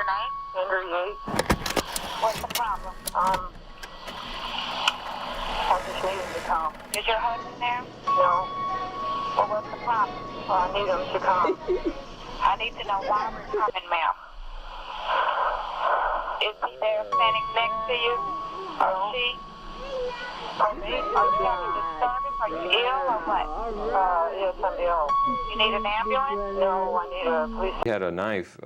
your name? Andrea Yates. What's the problem? I just need him to come. Is your husband there? No. Well, what's the problem? I need him to come. I need to know why we're coming, ma'am. Is he there standing next to you? Or she? Oh, me? Are you having disturbance? Are you ill or what? Yes, I'm ill. You need an ambulance? No, I need a police. She had a knife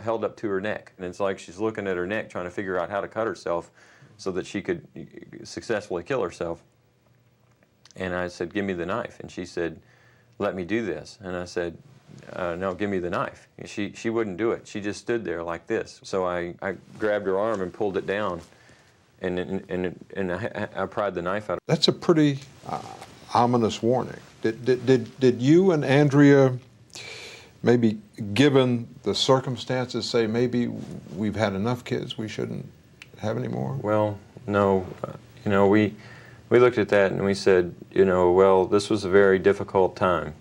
held up to her neck, and it's like she's looking at her neck trying to figure out how to cut herself so that she could successfully kill herself. And I said, give me the knife. And she said, let me do this. And I said, no, give me the knife. And she wouldn't do it. She just stood there like this. So I grabbed her arm and pulled it down, and I pried the knife out. That's a pretty ominous warning. Did you and Andrea, maybe given the circumstances, say maybe we've had enough kids, we shouldn't have any more? Well, no. We looked at that and we said, well, this was a very difficult time.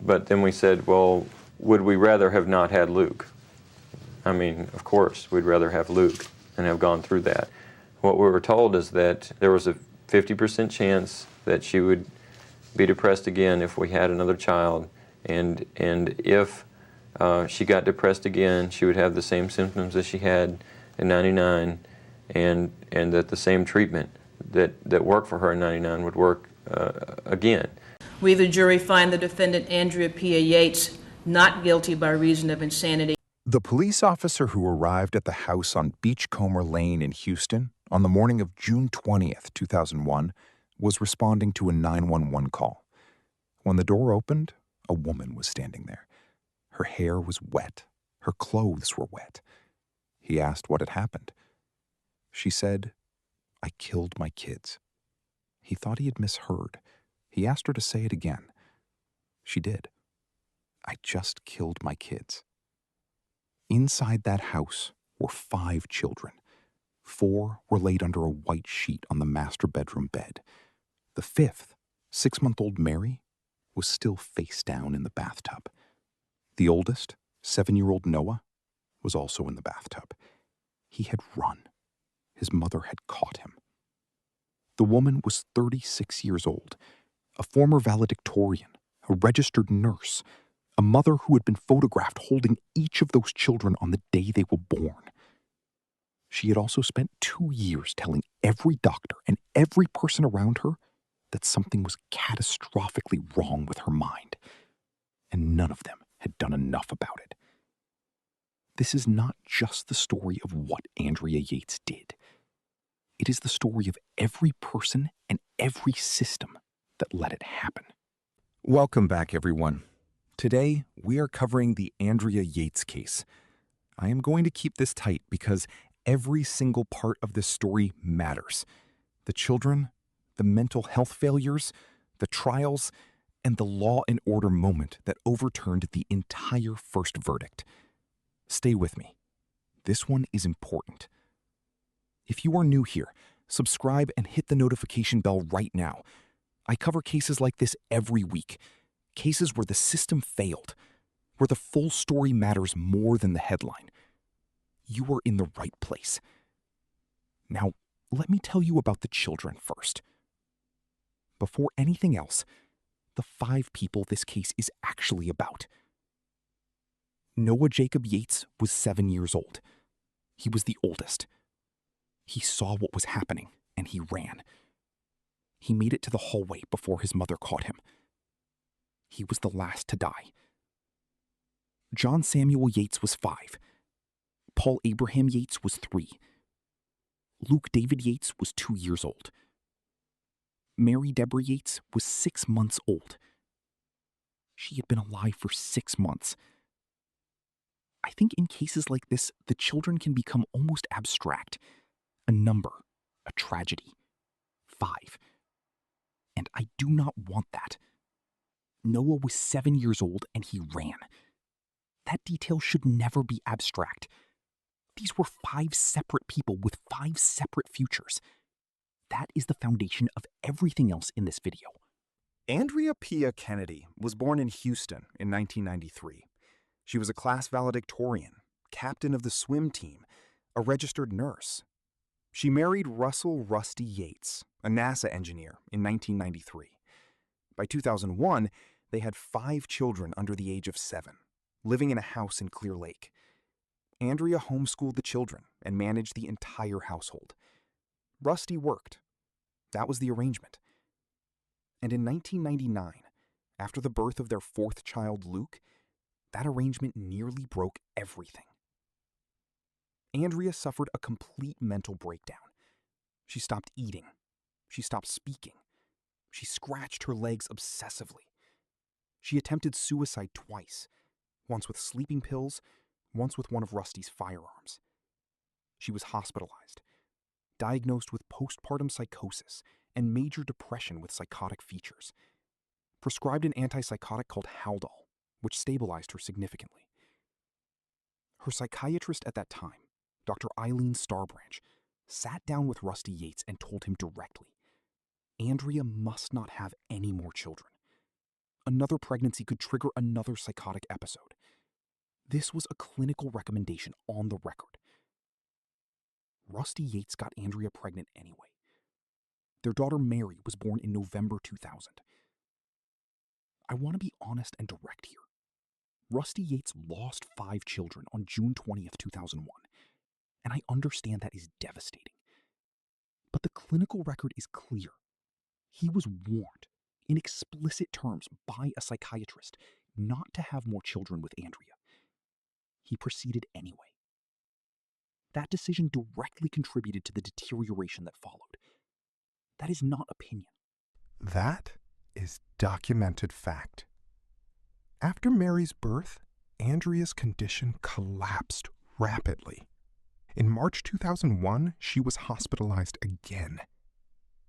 But then we said, well, would we rather have not had Luke? I mean, of course, we'd rather have Luke and have gone through that. What we were told is that there was a 50% chance that she would be depressed again if we had another child, and if she got depressed again, she would have the same symptoms as she had in '99, and that the same treatment that worked for her in '99 would work again. We, the jury, find the defendant, Andrea P. Yates, not guilty by reason of insanity. The police officer who arrived at the house on Beachcomber Lane in Houston on the morning of June 20th, 2001, was responding to a 911 call. When the door opened, a woman was standing there. Her hair was wet. Her clothes were wet. He asked what had happened. She said, "I killed my kids." He thought he had misheard. He asked her to say it again. She did. "I just killed my kids." Inside that house were 5 children. 4 were laid under a white sheet on the master bedroom bed. The 5th, 6-month-old Mary, was still face down in the bathtub. The oldest, 7-year-old Noah, was also in the bathtub. He had run. His mother had caught him. The woman was 36 years old, a former valedictorian, a registered nurse, a mother who had been photographed holding each of those children on the day they were born. She had also spent 2 years telling every doctor and every person around her that something was catastrophically wrong with her mind, and none of them had done enough about it. This is not just the story of what Andrea Yates did. It is the story of every person and every system that let it happen. Welcome back, everyone. Today, we are covering the Andrea Yates case. I am going to keep this tight because every single part of this story matters. The children, the mental health failures, the trials, and the law and order moment that overturned the entire first verdict. Stay with me. This one is important. If you are new here, subscribe and hit the notification bell right now. I cover cases like this every week. Cases where the system failed, where the full story matters more than the headline. You are in the right place. Now, let me tell you about the children first. Before anything else, the 5 people this case is actually about. Noah Jacob Yates was 7 years old. He was the oldest. He saw what was happening, and he ran. He made it to the hallway before his mother caught him. He was the last to die. John Samuel Yates was 5. Paul Abraham Yates was 3. Luke David Yates was 2 years old. Mary Deborah Yates was 6 months old. She had been alive for 6 months. I think in cases like this, the children can become almost abstract. A number, a tragedy. 5. And I do not want that. Noah was 7 years old and he ran. That detail should never be abstract. These were 5 separate people with 5 separate futures. That is the foundation of everything else in this video. Andrea Pia Kennedy was born in Houston in 1993. She was a class valedictorian, captain of the swim team, a registered nurse. She married Russell Rusty Yates, a NASA engineer, in 1993. By 2001, they had 5 children under the age of 7, living in a house in Clear Lake. Andrea homeschooled the children and managed the entire household. Rusty worked. That was the arrangement. And in 1999, after the birth of their 4th child, Luke, that arrangement nearly broke everything. Andrea suffered a complete mental breakdown. She stopped eating. She stopped speaking. She scratched her legs obsessively. She attempted suicide twice, once with sleeping pills, once with one of Rusty's firearms. She was hospitalized, diagnosed with postpartum psychosis and major depression with psychotic features, prescribed an antipsychotic called Haldol, which stabilized her significantly. Her psychiatrist at that time, Dr. Eileen Starbranch, sat down with Rusty Yates and told him directly, Andrea must not have any more children. Another pregnancy could trigger another psychotic episode. This was a clinical recommendation on the record. Rusty Yates got Andrea pregnant anyway. Their daughter Mary was born in November 2000. I want to be honest and direct here. Rusty Yates lost 5 children on June 20th, 2001, and I understand that is devastating. But the clinical record is clear. He was warned in explicit terms by a psychiatrist not to have more children with Andrea. He proceeded anyway. That decision directly contributed to the deterioration that followed. That is not opinion. That is documented fact. After Mary's birth, Andrea's condition collapsed rapidly. In March 2001, she was hospitalized again.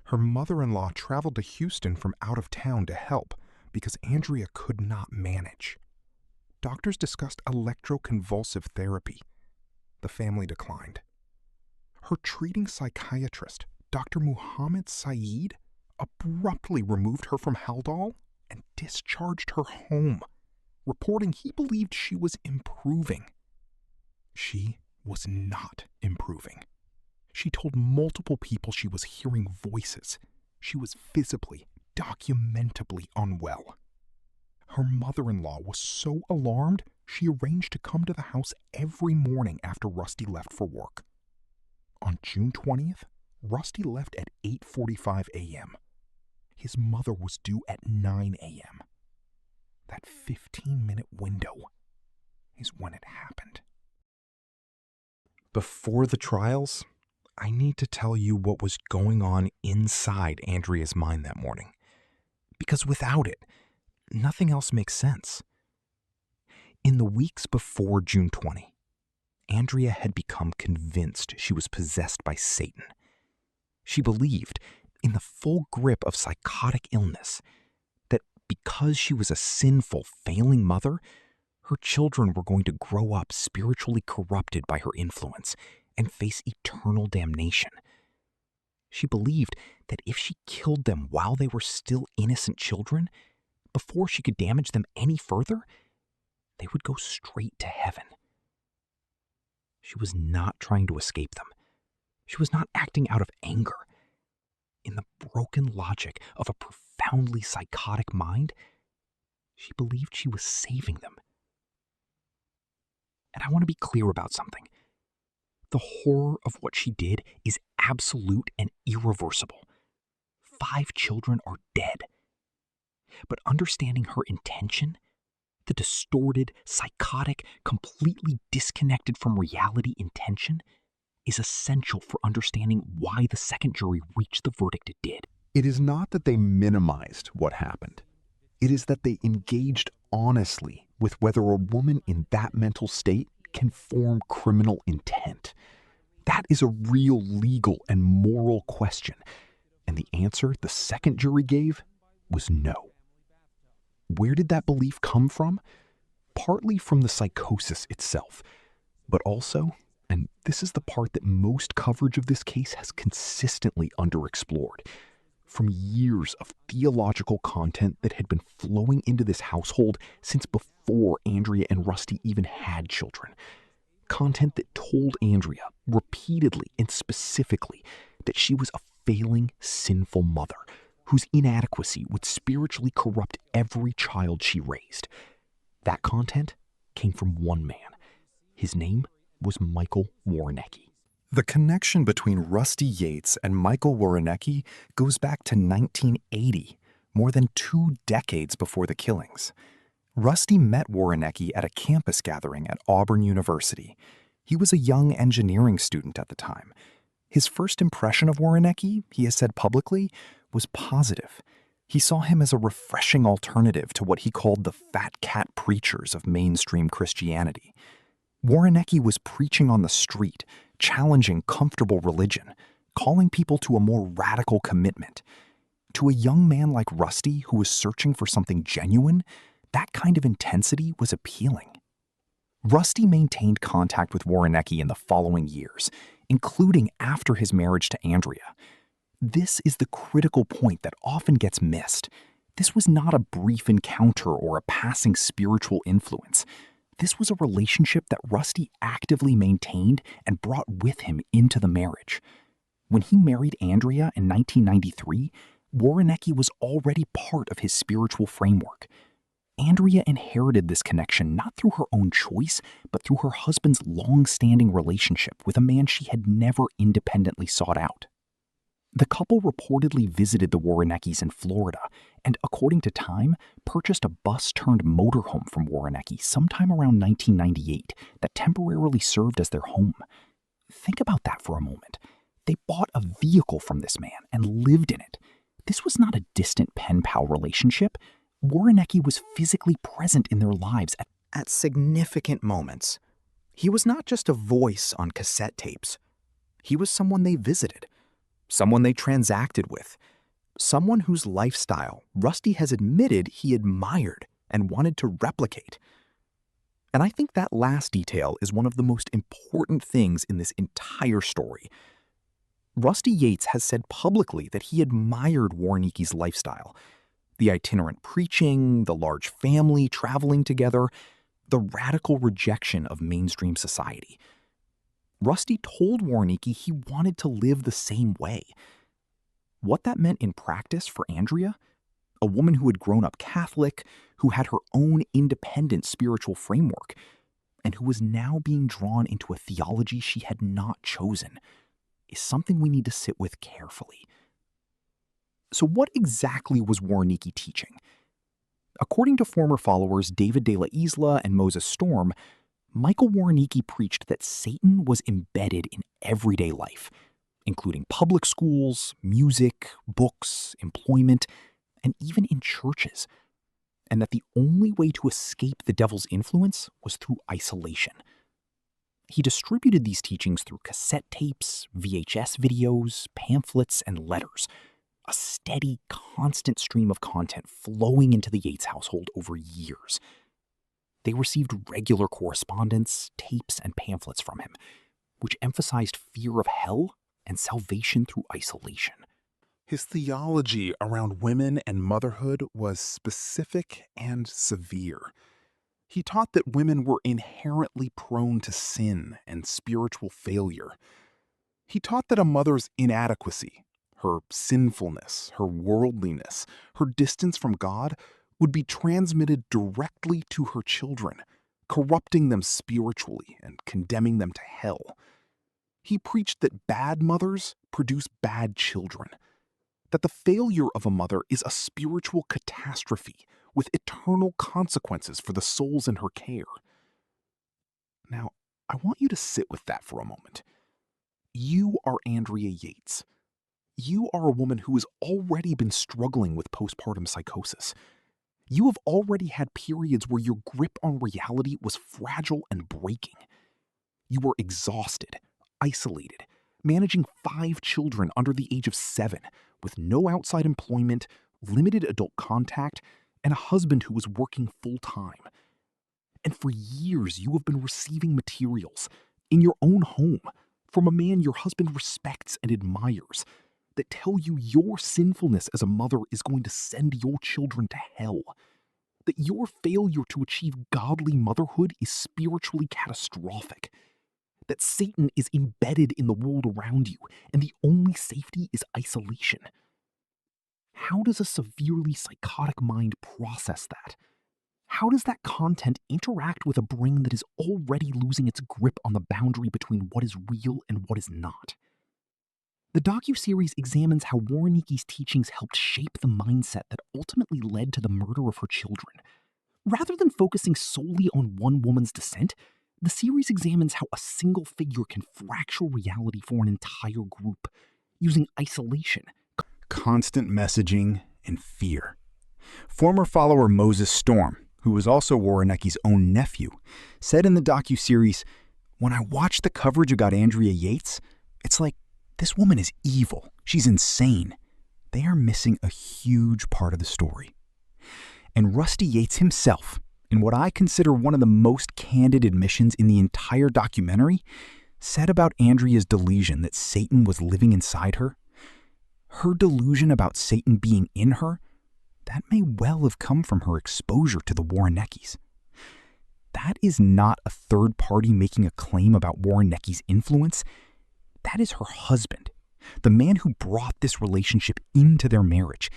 Her mother-in-law traveled to Houston from out of town to help because Andrea could not manage. Doctors discussed electroconvulsive therapy. The family declined. Her treating psychiatrist, Dr. Muhammad Saeed, abruptly removed her from Haldol and discharged her home, reporting he believed she was improving. She was not improving. She told multiple people she was hearing voices. She was visibly, documentably unwell. Her mother-in-law was so alarmed, she arranged to come to the house every morning after Rusty left for work. On June 20th, Rusty left at 8:45 a.m. His mother was due at 9 a.m. That 15-minute window is when it happened. Before the trials, I need to tell you what was going on inside Andrea's mind that morning. Because without it, nothing else makes sense. In the weeks before June 20, Andrea had become convinced she was possessed by Satan. She believed, in the full grip of psychotic illness, that because she was a sinful, failing mother, her children were going to grow up spiritually corrupted by her influence and face eternal damnation. She believed that if she killed them while they were still innocent children, before she could damage them any further, they would go straight to heaven. She was not trying to escape them. She was not acting out of anger. In the broken logic of a profoundly psychotic mind, she believed she was saving them. And I want to be clear about something. The horror of what she did is absolute and irreversible. 5 children are dead. But understanding her intention, the distorted, psychotic, completely disconnected from reality intention, is essential for understanding why the second jury reached the verdict it did. It is not that they minimized what happened. It is that they engaged honestly with whether a woman in that mental state can form criminal intent. That is a real legal and moral question. And the answer the second jury gave was no. Where did that belief come from? Partly from the psychosis itself, but also, and this is the part that most coverage of this case has consistently underexplored, from years of theological content that had been flowing into this household since before Andrea and Rusty even had children. content that told Andrea repeatedly and specifically that she was a failing, sinful mother whose inadequacy would spiritually corrupt every child she raised. That content came from one man. His name was Michael Woroniecki. The connection between Rusty Yates and Michael Woroniecki goes back to 1980, more than 2 decades before the killings. Rusty met Woroniecki at a campus gathering at Auburn University. He was a young engineering student at the time. His first impression of Woroniecki, he has said publicly, was positive. He saw him as a refreshing alternative to what he called the fat cat preachers of mainstream Christianity. Woroniecki was preaching on the street, challenging comfortable religion, calling people to a more radical commitment. To a young man like Rusty who was searching for something genuine, that kind of intensity was appealing. Rusty maintained contact with Woroniecki in the following years, including after his marriage to Andrea. This is the critical point that often gets missed. This was not a brief encounter or a passing spiritual influence. This was a relationship that Rusty actively maintained and brought with him into the marriage. When he married Andrea in 1993, Woroniecki was already part of his spiritual framework. Andrea inherited this connection not through her own choice, but through her husband's long-standing relationship with a man she had never independently sought out. The couple reportedly visited the Woroniecki's in Florida and, according to Time, purchased a bus-turned-motorhome from Woroniecki sometime around 1998 that temporarily served as their home. Think about that for a moment. They bought a vehicle from this man and lived in it. This was not a distant pen-pal relationship. Woroniecki was physically present in their lives at significant moments. He was not just a voice on cassette tapes. He was someone they visited, someone they transacted with, someone whose lifestyle Rusty has admitted he admired and wanted to replicate. And I think that last detail is one of the most important things in this entire story. Rusty Yates has said publicly that he admired Woroniecki's lifestyle. The itinerant preaching, the large family traveling together, the radical rejection of mainstream society. Rusty told Woroniecki he wanted to live the same way. What that meant in practice for Andrea, a woman who had grown up Catholic, who had her own independent spiritual framework, and who was now being drawn into a theology she had not chosen, is something we need to sit with carefully. So what exactly was Woroniecki teaching? According to former followers David de la Isla and Moses Storm, Michael Woroniecki preached that Satan was embedded in everyday life, including public schools, music, books, employment, and even in churches, and that the only way to escape the devil's influence was through isolation. He distributed these teachings through cassette tapes, VHS videos, pamphlets, and letters, a steady, constant stream of content flowing into the Yates household over years. They received regular correspondence, tapes, and pamphlets from him, which emphasized fear of hell and salvation through isolation. His theology around women and motherhood was specific and severe. He taught that women were inherently prone to sin and spiritual failure. He taught that a mother's inadequacy, her sinfulness, her worldliness, her distance from God would be transmitted directly to her children, corrupting them spiritually and condemning them to hell. He preached that bad mothers produce bad children, that the failure of a mother is a spiritual catastrophe with eternal consequences for the souls in her care. Now, I want you to sit with that for a moment. You are Andrea Yates. You are a woman who has already been struggling with postpartum psychosis. You have already had periods where your grip on reality was fragile and breaking. You were exhausted, isolated, managing 5 children under the age of 7, with no outside employment, limited adult contact, and a husband who was working full-time. And for years, you have been receiving materials in your own home from a man your husband respects and admires that tell you your sinfulness as a mother is going to send your children to hell, that your failure to achieve godly motherhood is spiritually catastrophic, that Satan is embedded in the world around you, and the only safety is isolation. How does a severely psychotic mind process that? How does that content interact with a brain that is already losing its grip on the boundary between what is real and what is not? The docuseries examines how Woroniecki's teachings helped shape the mindset that ultimately led to the murder of her children. Rather than focusing solely on one woman's descent, the series examines how a single figure can fracture reality for an entire group, using isolation, constant messaging, and fear. Former follower Moses Storm, who was also Woroniecki's own nephew, said in the docuseries, "When I watch the coverage about Andrea Yates, it's like, this woman is evil. She's insane. They are missing a huge part of the story." And Rusty Yates himself, in what I consider one of the most candid admissions in the entire documentary, said about Andrea's delusion that Satan was living inside her. Her delusion about Satan being in her, that may well have come from her exposure to the Woroniecki's. That is not a third party making a claim about Woroniecki's influence. That is her husband, the man who brought this relationship into their marriage,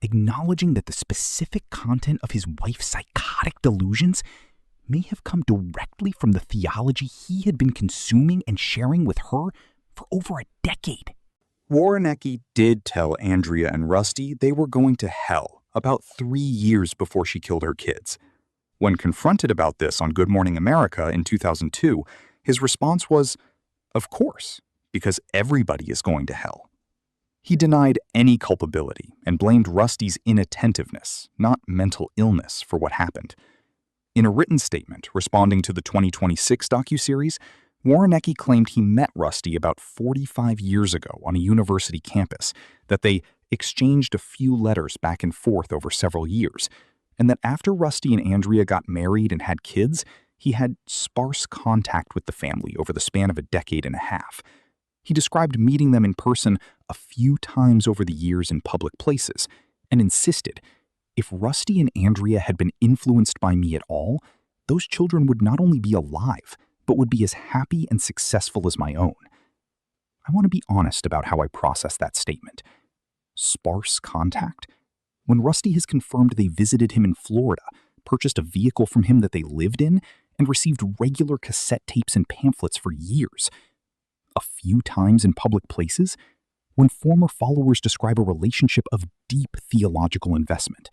acknowledging that the specific content of his wife's psychotic delusions may have come directly from the theology he had been consuming and sharing with her for over a decade. Woroniecki did tell Andrea and Rusty they were going to hell about 3 years before she killed her kids. When confronted about this on Good Morning America in 2002, his response was, "Of course, because everybody is going to hell." He denied any culpability and blamed Rusty's inattentiveness, not mental illness, for what happened. In a written statement responding to the 2026 docuseries, Woroniecki claimed he met Rusty about 45 years ago on a university campus, that they exchanged a few letters back and forth over several years, and that after Rusty and Andrea got married and had kids, he had sparse contact with the family over the span of a decade and a half. He described meeting them in person a few times over the years in public places, and insisted, if Rusty and Andrea had been influenced by me at all, those children would not only be alive, but would be as happy and successful as my own. I want to be honest about how I process that statement. Sparse contact? When Rusty has confirmed they visited him in Florida, purchased a vehicle from him that they lived in, and received regular cassette tapes and pamphlets for years. A few times in public places? When former followers describe a relationship of deep theological investment.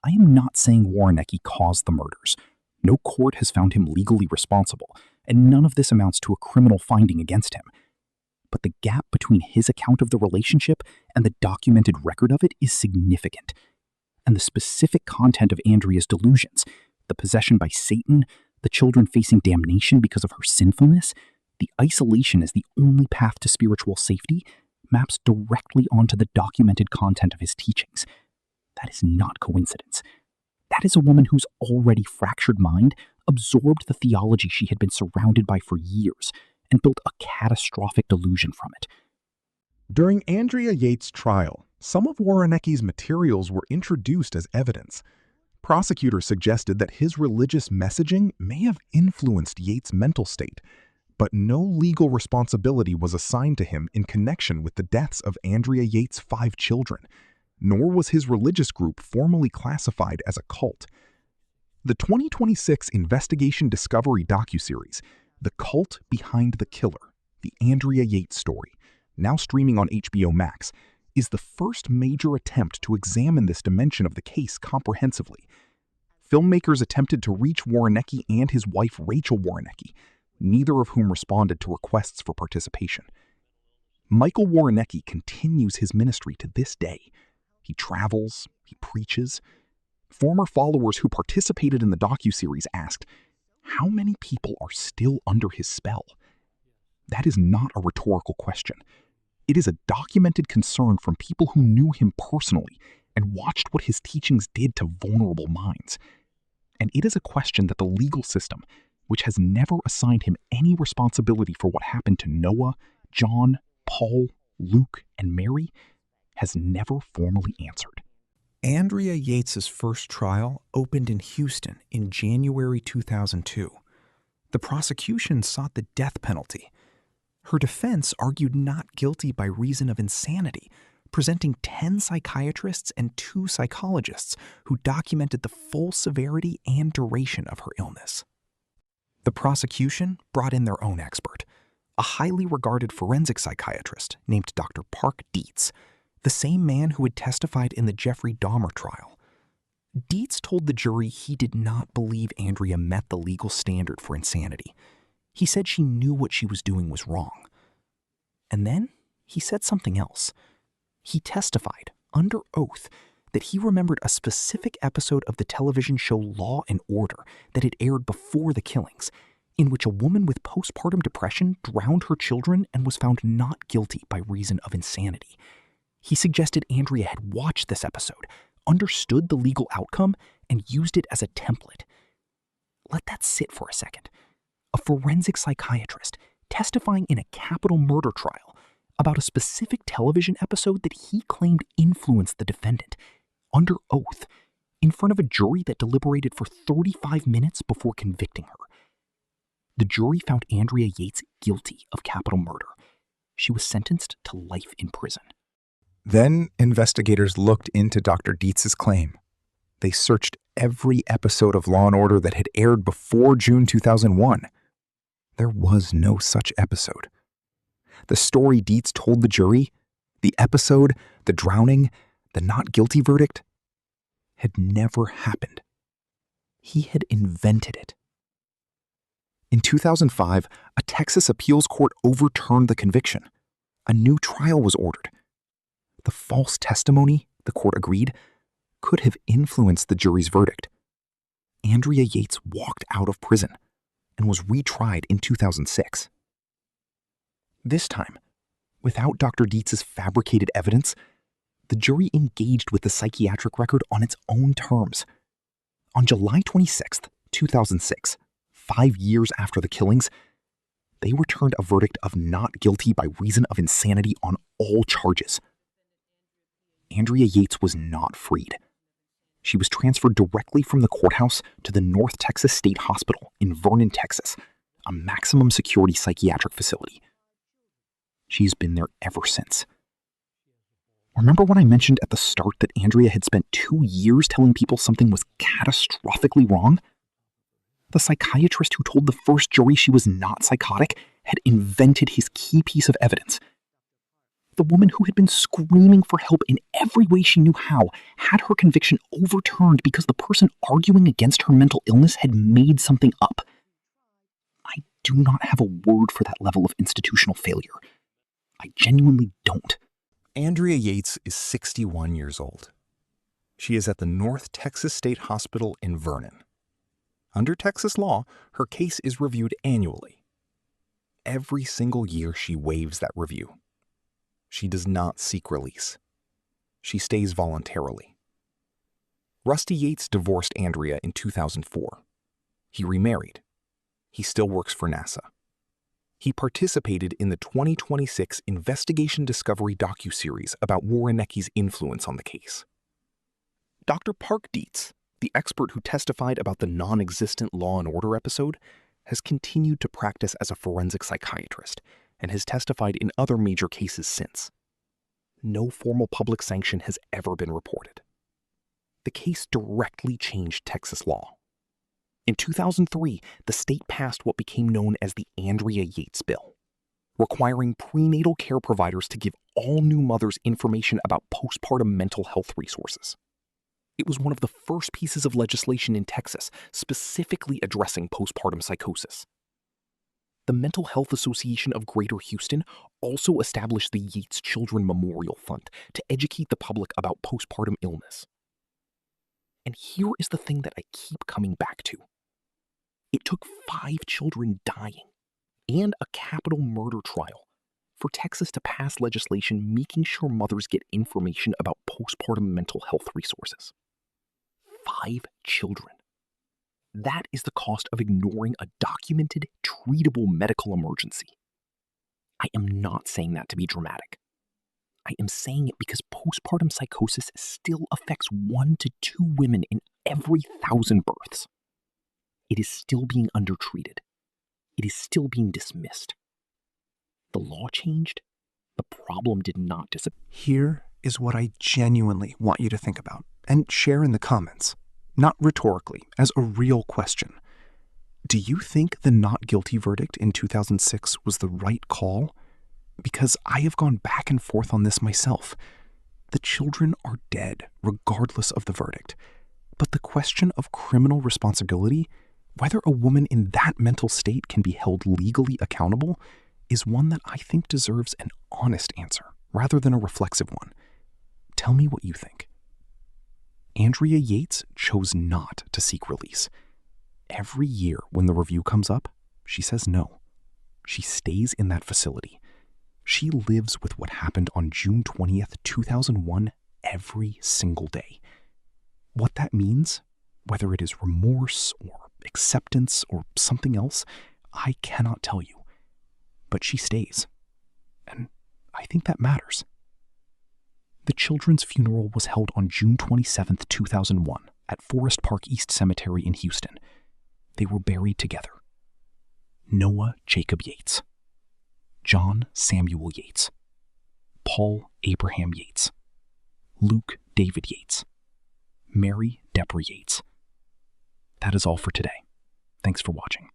I am not saying Woroniecki caused the murders. No court has found him legally responsible, and none of this amounts to a criminal finding against him. But the gap between his account of the relationship and the documented record of it is significant. And the specific content of Andrea's delusions, the possession by Satan, the children facing damnation because of her sinfulness, the isolation as the only path to spiritual safety, maps directly onto the documented content of his teachings. That is not coincidence. That is a woman whose already fractured mind absorbed the theology she had been surrounded by for years and built a catastrophic delusion from it. During Andrea Yates' trial, some of Woroniecki's materials were introduced as evidence. Prosecutors suggested that his religious messaging may have influenced Yates' mental state, but no legal responsibility was assigned to him in connection with the deaths of Andrea Yates' 5 children, nor was his religious group formally classified as a cult. The 2026 Investigation Discovery docuseries, The Cult Behind the Killer, The Andrea Yates Story, now streaming on HBO Max, is the first major attempt to examine this dimension of the case comprehensively. Filmmakers attempted to reach Woroniecki and his wife Rachel Woroniecki, neither of whom responded to requests for participation. Michael Woroniecki continues his ministry to this day. He travels, he preaches. Former followers who participated in the docuseries asked, how many people are still under his spell? That is not a rhetorical question. It is a documented concern from people who knew him personally and watched what his teachings did to vulnerable minds. And it is a question that the legal system, which has never assigned him any responsibility for what happened to Noah, John, Paul, Luke, and Mary, has never formally answered. Andrea Yates' first trial opened in Houston in January 2002. The prosecution sought the death penalty. Her defense argued not guilty by reason of insanity, presenting 10 psychiatrists and 2 psychologists who documented the full severity and duration of her illness. The prosecution brought in their own expert, a highly regarded forensic psychiatrist named Dr. Park Dietz, the same man who had testified in the Jeffrey Dahmer trial. Dietz told the jury he did not believe Andrea met the legal standard for insanity. He said she knew what she was doing was wrong. And then he said something else. He testified, under oath, that he remembered a specific episode of the television show Law and Order that had aired before the killings, in which a woman with postpartum depression drowned her children and was found not guilty by reason of insanity. He suggested Andrea had watched this episode, understood the legal outcome, and used it as a template. Let that sit for a second. A forensic psychiatrist testifying in a capital murder trial about a specific television episode that he claimed influenced the defendant, under oath, in front of a jury that deliberated for 35 minutes before convicting her. The jury found Andrea Yates guilty of capital murder. She was sentenced to life in prison. Then investigators looked into Dr. Dietz's claim. They searched every episode of Law & Order that had aired before June 2001. There was no such episode. The story Dietz told the jury, the episode, the drowning, the not guilty verdict, had never happened. He had invented it. In 2005, a Texas appeals court overturned the conviction. A new trial was ordered. The false testimony, the court agreed, could have influenced the jury's verdict. Andrea Yates walked out of prison and was retried in 2006. This time, without Dr. Dietz's fabricated evidence, the jury engaged with the psychiatric record on its own terms. On July 26, 2006, 5 years after the killings, they returned a verdict of not guilty by reason of insanity on all charges. Andrea Yates was not freed. She was transferred directly from the courthouse to the North Texas State Hospital in Vernon, Texas, a maximum security psychiatric facility. She's been there ever since. Remember when I mentioned at the start that Andrea had spent 2 years telling people something was catastrophically wrong? The psychiatrist who told the first jury she was not psychotic had invented his key piece of evidence. The woman who had been screaming for help in every way she knew how had her conviction overturned because the person arguing against her mental illness had made something up. I do not have a word for that level of institutional failure. I genuinely don't. Andrea Yates is 61 years old. She is at the North Texas State Hospital in Vernon. Under Texas law, her case is reviewed annually. Every single year she waives that review. She does not seek release. She stays voluntarily. Rusty Yates divorced Andrea in 2004. He remarried. He still works for NASA. He participated in the 2026 Investigation Discovery docuseries about Woroniecki's influence on the case. Dr. Park Dietz, the expert who testified about the non-existent Law & Order episode, has continued to practice as a forensic psychiatrist and has testified in other major cases since. No formal public sanction has ever been reported. The case directly changed Texas law. In 2003, the state passed what became known as the Andrea Yates Bill, requiring prenatal care providers to give all new mothers information about postpartum mental health resources. It was one of the first pieces of legislation in Texas specifically addressing postpartum psychosis. The Mental Health Association of Greater Houston also established the Yates Children Memorial Fund to educate the public about postpartum illness. And here is the thing that I keep coming back to. It took 5 children dying and a capital murder trial for Texas to pass legislation making sure mothers get information about postpartum mental health resources. 5 children. That is the cost of ignoring a documented, treatable medical emergency. I am not saying that to be dramatic. I am saying it because postpartum psychosis still affects 1 to 2 women in every 1,000 births. It is still being undertreated, it is still being dismissed. The law changed. The problem did not disappear. Here is what I genuinely want you to think about and share in the comments, not rhetorically, as a real question. Do you think the not guilty verdict in 2006 was the right call? Because I have gone back and forth on this myself. The children are dead, regardless of the verdict. But the question of criminal responsibility, whether a woman in that mental state can be held legally accountable, is one that I think deserves an honest answer rather than a reflexive one. Tell me what you think. Andrea Yates chose not to seek release. Every year when the review comes up, she says no. She stays in that facility. She lives with what happened on June 20th, 2001 every single day. What that means, whether it is remorse or acceptance or something else, I cannot tell you. But she stays. And I think that matters. The children's funeral was held on June 27th, 2001 at Forest Park East Cemetery in Houston. They were buried together. Noah Jacob Yates, John Samuel Yates, Paul Abraham Yates, Luke David Yates, Mary Deborah Yates. That is all for today. Thanks for watching.